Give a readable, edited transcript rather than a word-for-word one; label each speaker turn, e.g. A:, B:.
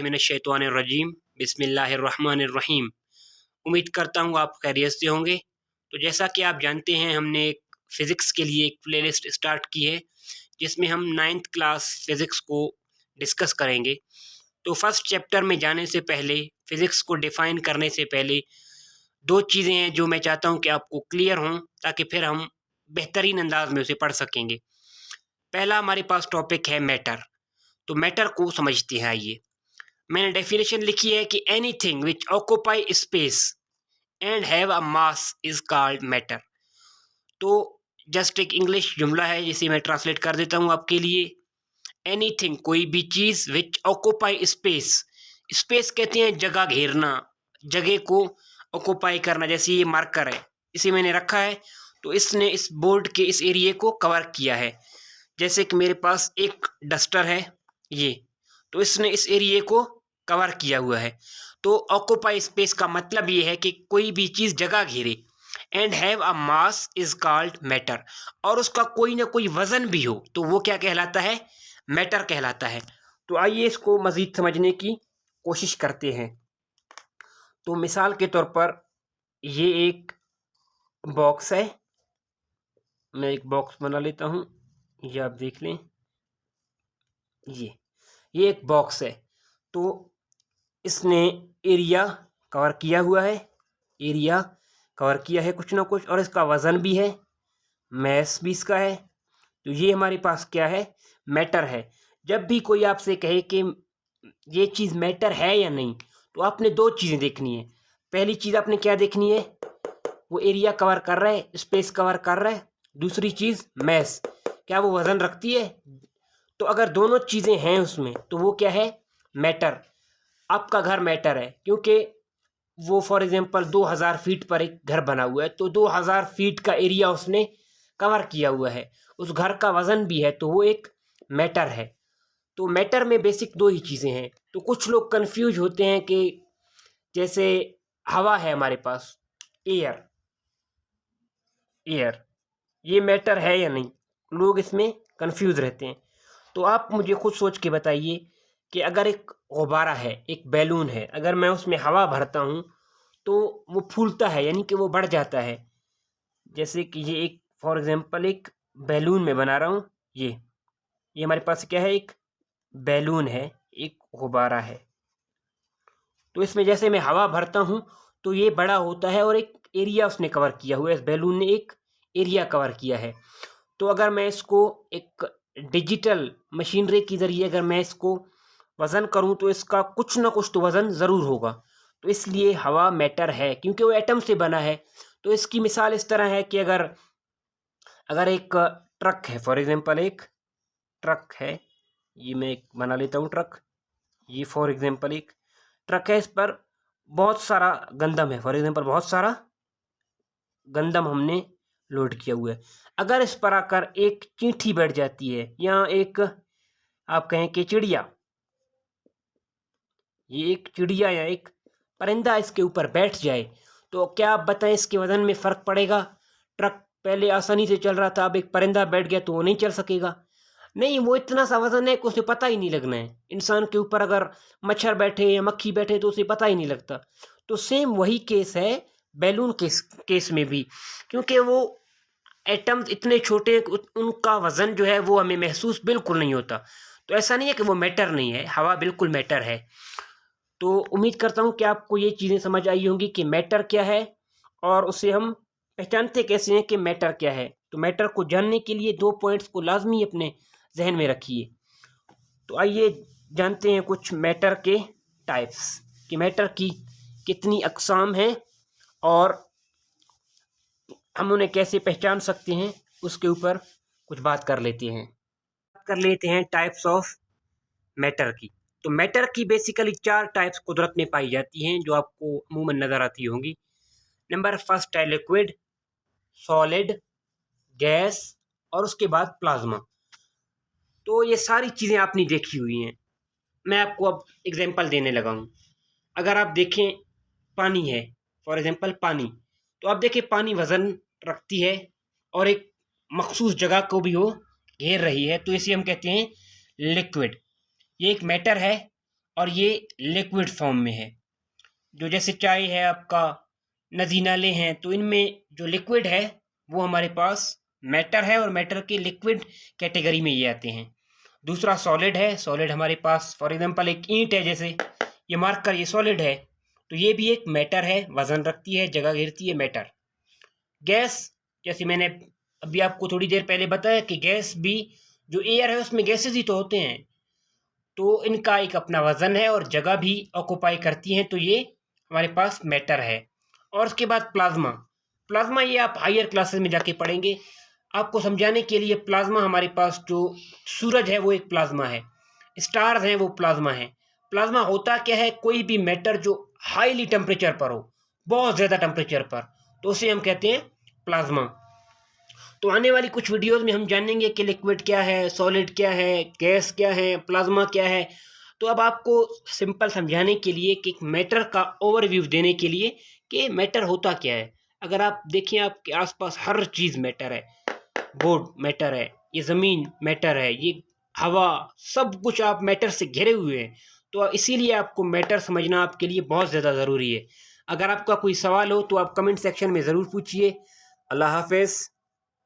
A: मिनश्शैतानिर्रजीम बिस्मिल्लाहिर्रहमानिर्रहीम। उम्मीद करता हूँ आप खैरियत से होंगे। तो जैसा कि आप जानते हैं, हमने एक फ़िज़िक्स के लिए एक प्लेलिस्ट स्टार्ट की है जिसमें हम 9th क्लास फ़िज़िक्स को डिस्कस करेंगे। तो फर्स्ट चैप्टर में जाने से पहले, फ़िज़िक्स को डिफ़ाइन करने से पहले 2 चीज़ें हैं जो मैं चाहता हूँ कि आपको क्लियर हों, ताकि फिर हम बेहतरीन अंदाज में उसे पढ़ सकेंगे। पहला हमारे पास टॉपिक है मैटर। तो मैटर को समझते हैं। आइए, मैंने डेफिनेशन लिखी है कि anything which occupy space and have a mass is called matter. तो जस्ट एक इंग्लिश जुमला है जिसे मैं ट्रांसलेट कर देता हूँ आपके लिए। एनीथिंग, कोई भी चीज़, विच ऑक्यूपाई स्पेस, स्पेस कहते हैं जगह घेरना, जगह को ऑक्यूपाई करना। जैसे ये मार्कर है, इसे मैंने रखा है तो इसने इस बोर्ड के इस एरिए को कवर किया है। जैसे कि मेरे पास एक डस्टर है ये, तो इसने इस एरिए को कवर किया हुआ है। तो ऑक्यूपाई स्पेस का मतलब ये है कि कोई भी चीज़ जगह घेरे। And have a mass is called matter, और उसका कोई ना कोई वजन भी हो तो वो क्या कहलाता है? मैटर कहलाता है। तो आइए इसको मज़ीद समझने की कोशिश करते हैं। तो मिसाल के तौर पर ये एक बॉक्स है। मैं एक बॉक्स बना लेता हूँ, ये आप देख लें। ये एक बॉक्स है, तो इसने एरिया कवर किया हुआ है, एरिया कवर किया है कुछ ना कुछ, और इसका वज़न भी है, मैस भी इसका है। तो ये हमारे पास क्या है? मैटर है। जब भी कोई आपसे कहे कि ये चीज़ मैटर है या नहीं, तो आपने 2 चीज़ें देखनी है। पहली चीज़ आपने क्या देखनी है? वो एरिया कवर कर रहा है, स्पेस कवर कर रहा है। दूसरी चीज़ मैस, क्या वो वज़न रखती है? तो अगर दोनों चीज़ें हैं उसमें, तो वो क्या है? मैटर। आपका घर मैटर है, क्योंकि वो फॉर एग्जांपल 2000 फीट पर एक घर बना हुआ है, तो 2000 फीट का एरिया उसने कवर किया हुआ है। उस घर का वज़न भी है, तो वो एक मैटर है। तो मैटर में बेसिक 2 ही चीज़ें हैं। तो कुछ लोग कंफ्यूज होते हैं कि जैसे हवा है हमारे पास, एयर, एयर ये मैटर है या नहीं, लोग इसमें कंफ्यूज रहते हैं। तो आप मुझे खुद सोच के बताइए कि अगर एक गुब्बारा है, एक बैलून है, अगर मैं उसमें हवा भरता हूँ तो वो फूलता है, यानी कि वो बढ़ जाता है। जैसे कि ये एक फॉर एग्जांपल एक बैलून में बना रहा हूँ। ये हमारे पास क्या है? एक बैलून है, एक गुब्बारा है। तो इसमें जैसे मैं हवा भरता हूँ तो ये बड़ा होता है, और एक एरिया उसने कवर किया हुआ है, इस बैलून ने एक एरिया कवर किया है। तो अगर मैं इसको एक डिजिटल मशीनरी के ज़रिए अगर मैं इसको वज़न करूँ, तो इसका कुछ ना कुछ तो वज़न ज़रूर होगा। तो इसलिए हवा मैटर है, क्योंकि वो एटम से बना है। तो इसकी मिसाल इस तरह है कि अगर अगर एक ट्रक है, फॉर एग्जांपल एक ट्रक है, ये मैं एक बना लेता हूँ ट्रक। ये फॉर एग्जांपल एक ट्रक है, इस पर बहुत सारा गंदम है, फॉर एग्जांपल बहुत सारा गंदम हमने लोड किया हुआ है। अगर इस पर आकर एक चींटी बैठ जाती है, या एक आप कहें कि चिड़िया, ये एक चिड़िया या एक परिंदा इसके ऊपर बैठ जाए, तो क्या आप बताएं इसके वजन में फ़र्क पड़ेगा? ट्रक पहले आसानी से चल रहा था, अब एक परिंदा बैठ गया तो वो नहीं चल सकेगा। नहीं, वो इतना सा वजन है कि उसे पता ही नहीं लगना है। इंसान के ऊपर अगर मच्छर बैठे या मक्खी बैठे तो उसे पता ही नहीं लगता। तो सेम वही केस है बैलून केस में भी, क्योंकि वो एटम्स इतने छोटे हैं कि उनका वज़न जो है वो हमें महसूस बिल्कुल नहीं होता। तो ऐसा नहीं है कि वो मैटर नहीं है, हवा बिल्कुल मैटर है। तो उम्मीद करता हूँ कि आपको ये चीज़ें समझ आई होंगी कि मैटर क्या है, और उसे हम पहचानते कैसे हैं कि मैटर क्या है। तो मैटर को जानने के लिए 2 पॉइंट्स को लाजमी अपने जहन में रखिए। तो आइए जानते हैं कुछ मैटर के टाइप्स, कि मैटर की कितनी अक़साम हैं और हम उन्हें कैसे पहचान सकते हैं, उसके ऊपर कुछ बात कर लेते हैं। बात कर लेते हैं टाइप्स ऑफ मैटर की। तो मैटर की बेसिकली 4 टाइप्स कुदरत में पाई जाती हैं, जो आपको अमूमन नज़र आती होंगी। नंबर फर्स्ट है लिक्विड, सॉलिड, गैस, और उसके बाद प्लाज्मा। तो ये सारी चीज़ें आपने देखी हुई हैं। मैं आपको अब एग्जांपल देने लगा हूँ। अगर आप देखें, पानी है, फॉर एग्जांपल पानी, तो आप देखिए पानी वज़न रखती है और एक मखसूस जगह को भी वो घेर रही है, तो इसे हम कहते हैं लिक्विड। ये एक मैटर है और ये लिक्विड फॉर्म में है। जो जैसे चाय है आपका, नदी नाले हैं, तो इनमें जो लिक्विड है वो हमारे पास मैटर है और मैटर के लिक्विड कैटेगरी में ये आते हैं। दूसरा सॉलिड है। सॉलिड हमारे पास फॉर एग्जांपल एक ईंट है, जैसे ये मार्कर, ये सॉलिड है, तो ये भी एक मैटर है, वजन रखती है, जगह घेरती है, मैटर। गैस, जैसे मैंने अभी आपको थोड़ी देर पहले बताया कि गैस भी, जो एयर है उसमें गैसेज ही तो होते हैं, तो इनका एक अपना वजन है और जगह भी ऑक्यूपाई करती हैं, तो ये हमारे पास मैटर है। और उसके बाद प्लाज्मा। प्लाज्मा ये आप हायर क्लासेस में जाके पढ़ेंगे। आपको समझाने के लिए, प्लाज्मा हमारे पास जो सूरज है वो एक प्लाज्मा है, स्टार्स हैं वो प्लाज्मा है। प्लाज्मा होता क्या है? कोई भी मैटर जो हाईली टेम्परेचर पर हो, बहुत ज़्यादा टेम्परेचर पर, तो उसे हम कहते हैं प्लाज्मा। तो आने वाली कुछ वीडियोस में हम जानेंगे कि लिक्विड क्या है, सॉलिड क्या है, गैस क्या है, प्लाज्मा क्या है। तो अब आपको सिंपल समझाने के लिए कि मैटर का ओवरव्यू देने के लिए कि मैटर होता क्या है। अगर आप देखिए, आपके आसपास हर चीज़ मैटर है। बोर्ड मैटर है, ये ज़मीन मैटर है, ये हवा, सब कुछ आप मैटर से घिरे हुए हैं। तो इसीलिए आपको मैटर समझना आपके लिए बहुत ज़्यादा ज़रूरी है। अगर आपका कोई सवाल हो तो आप कमेंट सेक्शन में ज़रूर पूछिए। अल्लाह हाफ़िज़।